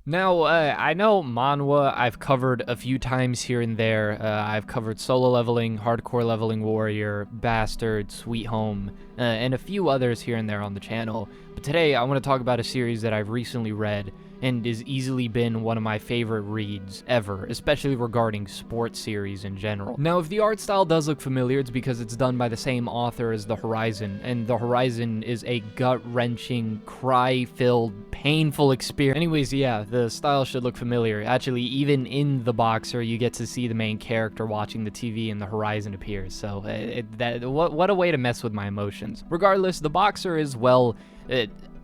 Now, I know manhwa I've covered a few times here and there. I've covered Solo Leveling, Hardcore Leveling Warrior, Bastard, Sweet Home, and a few others here and there on the channel. But today, I want to talk about a series that I've recently read and has easily been one of my favorite reads ever, especially regarding sports series in general. Now, if the art style does look familiar, it's because it's done by the same author as The Horizon, and The Horizon is a gut-wrenching, cry-filled, painful experience. Anyways, yeah, the style should look familiar. Actually, even in The Boxer, you get to see the main character watching the TV and The Horizon appears, so what a way to mess with my emotions. Regardless, The Boxer is, well,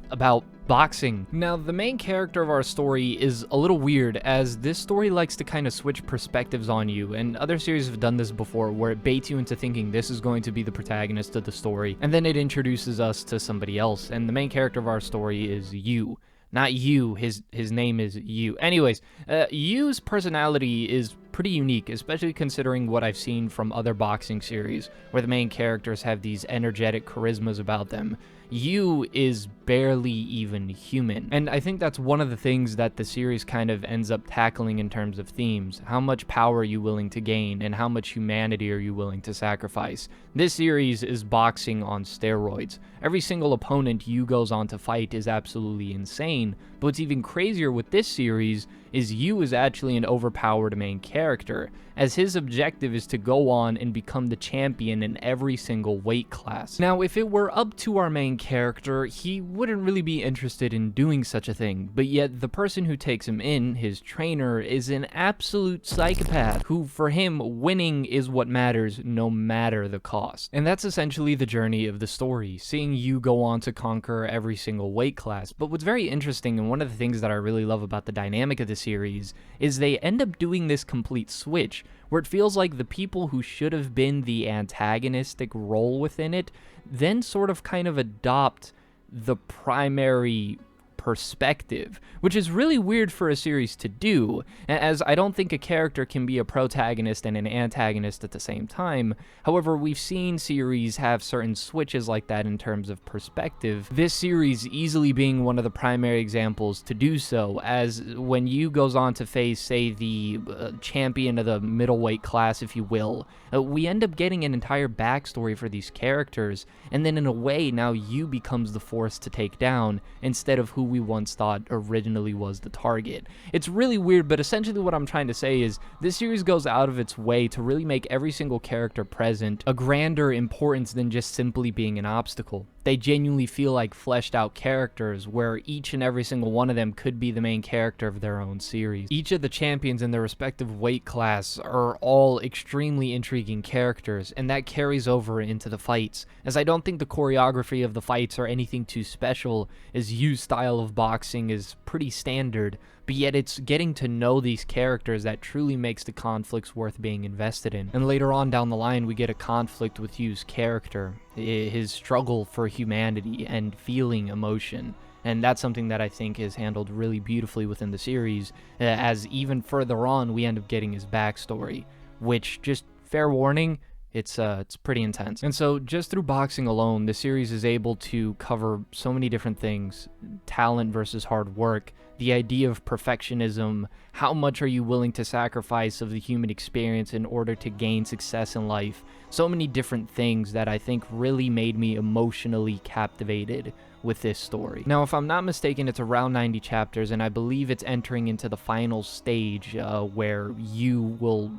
about boxing. Now, the main character of our story is a little weird, as this story likes to kind of switch perspectives on you, and other series have done this before, where it baits you into thinking this is going to be the protagonist of the story, and then it introduces us to somebody else, and the main character of our story is Yu. Not you, his name is Yu. Anyways, Yu's personality is pretty unique, especially considering what I've seen from other boxing series, where the main characters have these energetic charismas about them. Yu is barely even human. And I think that's one of the things that the series kind of ends up tackling in terms of themes. How much power are you willing to gain, and how much humanity are you willing to sacrifice? This series is boxing on steroids. Every single opponent Yu goes on to fight is absolutely insane, but what's even crazier with this series is Yu is actually an overpowered main character, as his objective is to go on and become the champion in every single weight class. Now, if it were up to our main character, he wouldn't really be interested in doing such a thing, but yet the person who takes him in, his trainer, is an absolute psychopath, who for him, winning is what matters no matter the cost. And that's essentially the journey of the story, seeing Yu go on to conquer every single weight class. But what's very interesting, and one of the things that I really love about the dynamic of the series, is they end up doing this complete switch, where it feels like the people who should have been the antagonistic role within it then sort of kind of adopt the primary perspective, which is really weird for a series to do, as I don't think a character can be a protagonist and an antagonist at the same time. However, we've seen series have certain switches like that in terms of perspective, this series easily being one of the primary examples to do so, as when Yu goes on to face, say, the champion of the middleweight class, if you will, we end up getting an entire backstory for these characters, and then in a way, now Yu becomes the force to take down, instead of who we once thought originally was the target. It's really weird, but essentially what I'm trying to say is this series goes out of its way to really make every single character present a grander importance than just simply being an obstacle. They genuinely feel like fleshed out characters, where each and every single one of them could be the main character of their own series. Each of the champions in their respective weight class are all extremely intriguing characters, and that carries over into the fights, as I don't think the choreography of the fights are anything too special, as Yu's style of boxing is pretty standard, but yet it's getting to know these characters that truly makes the conflicts worth being invested in. And later on down the line, we get a conflict with Yu's character, his struggle for humanity and feeling emotion. And that's something that I think is handled really beautifully within the series, as even further on, we end up getting his backstory, which, just fair warning, it's pretty intense. And so just through boxing alone, the series is able to cover so many different things: talent versus hard work, the idea of perfectionism, how much are you willing to sacrifice of the human experience in order to gain success in life. So many different things that I think really made me emotionally captivated with this story. Now, if I'm not mistaken, it's around 90 chapters, and I believe it's entering into the final stage where you will...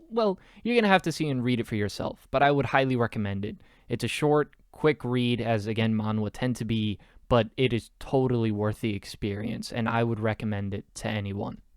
Well, you're going to have to see and read it for yourself, but I would highly recommend it. It's a short, quick read, as again, manhwa tend to be, but it is totally worth the experience, and I would recommend it to anyone.